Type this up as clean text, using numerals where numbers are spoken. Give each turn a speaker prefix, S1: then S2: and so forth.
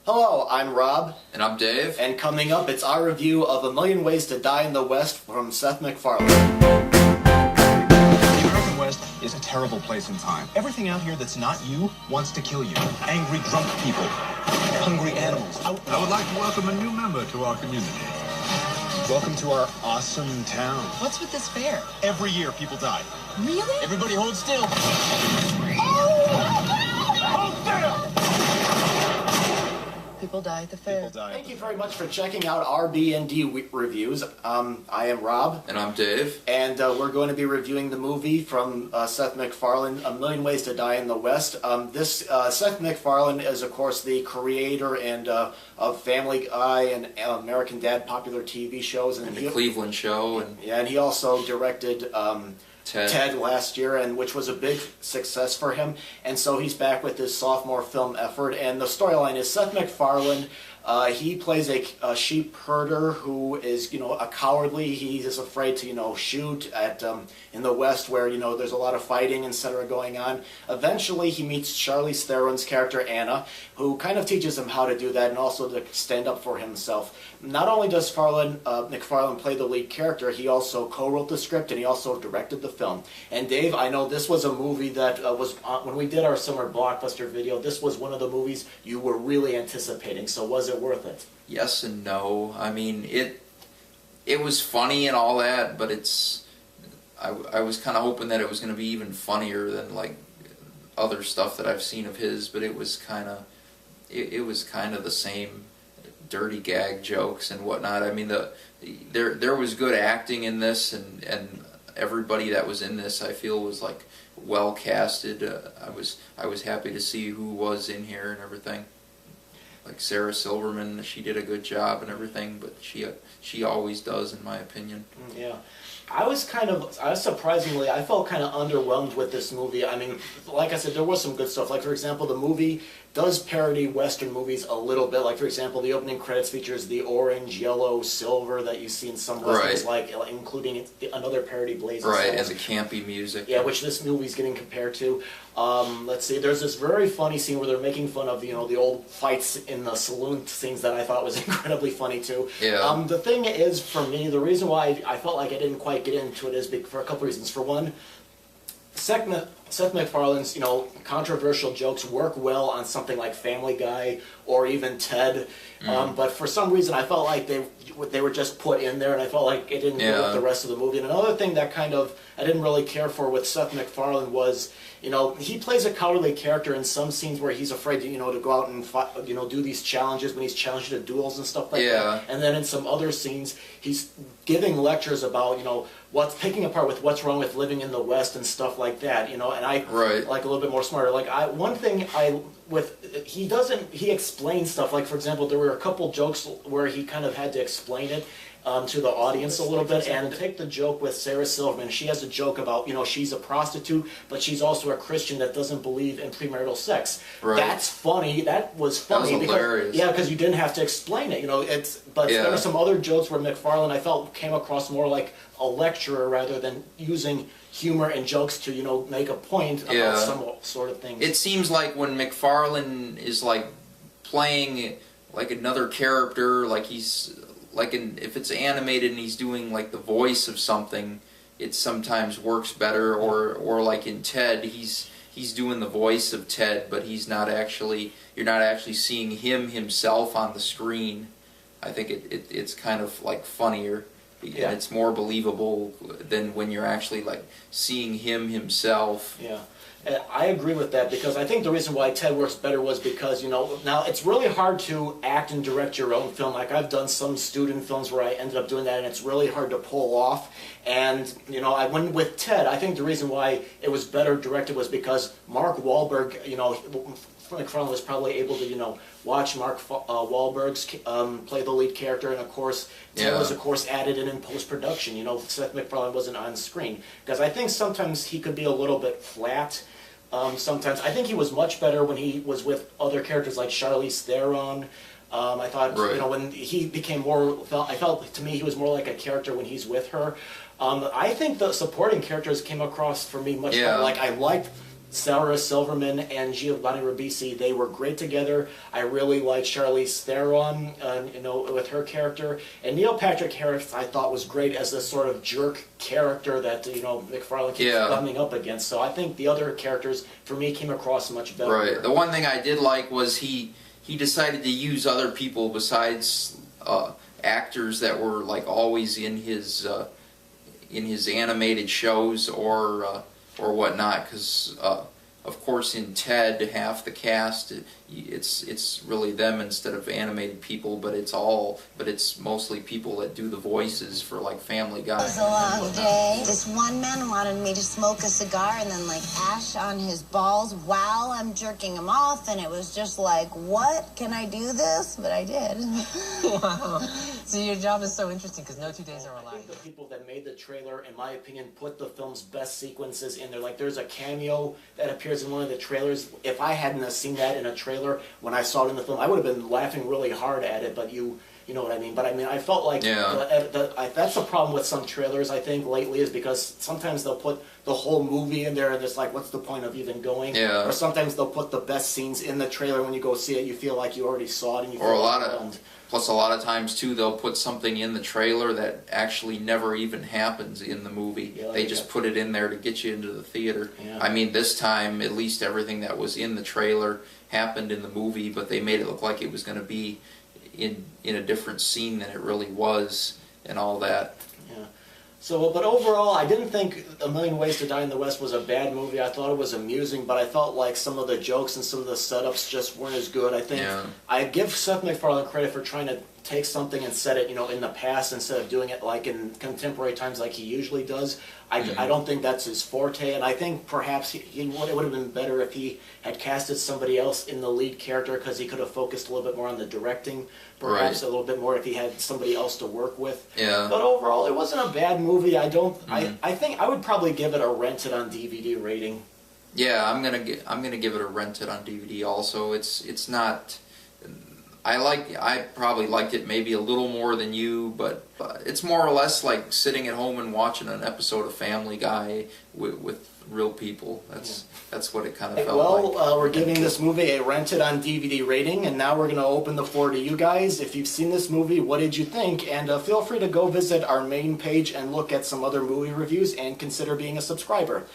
S1: Hello, I'm Rob.
S2: And I'm Dave.
S1: And coming up, it's our review of A Million Ways to Die in the West from Seth MacFarlane.
S3: The American West is a terrible place in time. Everything out here that's not you wants to kill you. Angry, drunk people. Hungry animals.
S4: I would like to welcome a new member to our community.
S3: Welcome to our awesome town.
S5: What's with this fair?
S3: Every year, people die.
S5: Really?
S3: Everybody hold still.
S5: People die at the fair.
S3: People die.
S1: Thank you very much for checking out our B&D reviews. I am Rob.
S2: And I'm Dave.
S1: And we're going to be reviewing the movie from Seth MacFarlane, A Million Ways to Die in the West. Seth MacFarlane is, of course, the creator and of Family Guy and American Dad popular TV shows.
S2: And the Cleveland Show.
S1: And he also directed Ted last year, and which was a big success for him. And so he's back with his sophomore film effort. And the storyline is Seth MacFarlane. He plays a sheep herder who is, a cowardly. He is afraid to, shoot at in the West where, there's a lot of fighting, etc. going on. Eventually, he meets Charlize Theron's character, Anna, who kind of teaches him how to do that and also to stand up for himself. Not only does McFarland play the lead character, he also co-wrote the script and he also directed the film. And Dave, I know this was a movie that was, when we did our summer blockbuster video, this was one of the movies you were really anticipating. So was it worth it?
S2: Yes and no. I mean, it was funny and all that, but I was kind of hoping that it was going to be even funnier than like other stuff that I've seen of his, but it was kind of the same dirty gag jokes and whatnot. I mean, there was good acting in this, and everybody that was in this, I feel, was like well casted. I was happy to see who was in here and everything. Like Sarah Silverman, she did a good job and everything, but she always does, in my opinion.
S1: Yeah. I felt kind of underwhelmed with this movie. I mean, like I said, there was some good stuff. Like, for example, the movie does parody Western movies a little bit. Like, for example, the opening credits features the orange, yellow, silver that you see in some Westerns, like, including another parody, Blazing
S2: Right,
S1: Souls.
S2: and the campy music.
S1: Yeah, which this movie's getting compared to. Let's see, there's this very funny scene where they're making fun of, the old fights in the saloon scenes that I thought was incredibly funny, too.
S2: Yeah.
S1: The thing is, for me, the reason why I felt like I didn't quite get into it is for a couple reasons. For one, Seth MacFarlane's, controversial jokes work well on something like Family Guy or even Ted, but for some reason I felt like they were just put in there, and I felt like it didn't go with the rest of the movie. And another thing that kind of I didn't really care for with Seth MacFarlane was, he plays a cowardly character in some scenes where he's afraid to, to go out and fight, do these challenges when he's challenged to duels and stuff like that. And then in some other scenes, he's giving lectures about, what's picking apart with what's wrong with living in the West and stuff like that, and I like a little bit more smarter. Like he explains stuff. Like, for example, there were a couple jokes where he kind of had to explain it to the audience a little bit. And take the joke with Sarah Silverman. She has a joke about, she's a prostitute, but she's also a Christian that doesn't believe in premarital sex. Right. That's funny. That was funny.
S2: That was hilarious.
S1: Because you didn't have to explain it. There were some other jokes where McFarland, I felt, came across more like a lecturer rather than using humor and jokes to, make a point about some sort of things.
S2: It seems like when McFarlane is like playing like another character, like he's if it's animated and he's doing like the voice of something, it sometimes works better. Or like in Ted, he's doing the voice of Ted, but you're not actually seeing him himself on the screen. I think it's kind of like funnier. Yeah. And it's more believable than when you're actually like seeing him himself.
S1: Yeah, and I agree with that, because I think the reason why Ted works better was because, now it's really hard to act and direct your own film. Like, I've done some student films where I ended up doing that, and it's really hard to pull off. And, I went with Ted. I think the reason why it was better directed was because Mark Wahlberg, McFarlane was probably able to, watch Mark Wahlberg's play the lead character, and of course, Ted was of course added in post-production. Seth MacFarlane wasn't on screen, because I think sometimes he could be a little bit flat. Sometimes I think he was much better when he was with other characters like Charlize Theron. I thought, when he became more, I felt to me he was more like a character when he's with her. I think the supporting characters came across for me much better. Like, I liked Sarah Silverman and Giovanni Ribisi, they were great together. I really liked Charlize Theron, with her character. And Neil Patrick Harris, I thought, was great as this sort of jerk character that, McFarland keeps bumming up against. So I think the other characters, for me, came across much better.
S2: Right. The one thing I did like was he decided to use other people besides actors that were like always in his animated shows or whatnot, because of course in Ted half the cast it's really them instead of animated people, but it's mostly people that do the voices for like Family Guy.
S6: It was a long day. This one man wanted me to smoke a cigar and then like ash on his balls while I'm jerking him off, and it was just like, what? Can I do this? But I did.
S7: Wow. So your job is so interesting because no 2 days are
S1: I
S7: alike.
S1: think the people that made the trailer, in my opinion, put the film's best sequences in there. Like, there's a cameo that appears in one of the trailers. If I hadn't have seen that in a trailer when I saw it in the film, I would have been laughing really hard at it, but you know what I mean. But I mean, I felt like that's the problem with some trailers, I think, lately, is because sometimes they'll put the whole movie in there and it's like, what's the point of even going?
S2: Yeah.
S1: Or sometimes they'll put the best scenes in the trailer. When you go see it, you feel like you already saw it and you feel overwhelmed.
S2: Plus, a lot of times, too, they'll put something in the trailer that actually never even happens in the movie.
S1: Yeah,
S2: they just put it in there to get you into the theater.
S1: Yeah.
S2: I mean, this time, at least everything that was in the trailer happened in the movie, but they made it look like it was going to be in a different scene than it really was and all that.
S1: Yeah. So, but overall, I didn't think A Million Ways to Die in the West was a bad movie. I thought it was amusing, but I felt like some of the jokes and some of the setups just weren't as good. I think I give Seth MacFarlane credit for trying to take something and set it, in the past instead of doing it like in contemporary times like he usually does. I don't think that's his forte, and I think perhaps it would have been better if he had casted somebody else in the lead character, because he could have focused a little bit more on the directing, perhaps a little bit more if he had somebody else to work with.
S2: Yeah.
S1: But overall, it wasn't a bad movie. I think I would probably give it a rented on DVD rating.
S2: Yeah, I'm gonna give it a rented on DVD also. It's not. I probably liked it maybe a little more than you, but it's more or less like sitting at home and watching an episode of Family Guy with real people. That's what it kind of felt like.
S1: Well, we're giving this movie a rented on DVD rating, and now we're going to open the floor to you guys. If you've seen this movie, what did you think? And feel free to go visit our main page and look at some other movie reviews and consider being a subscriber.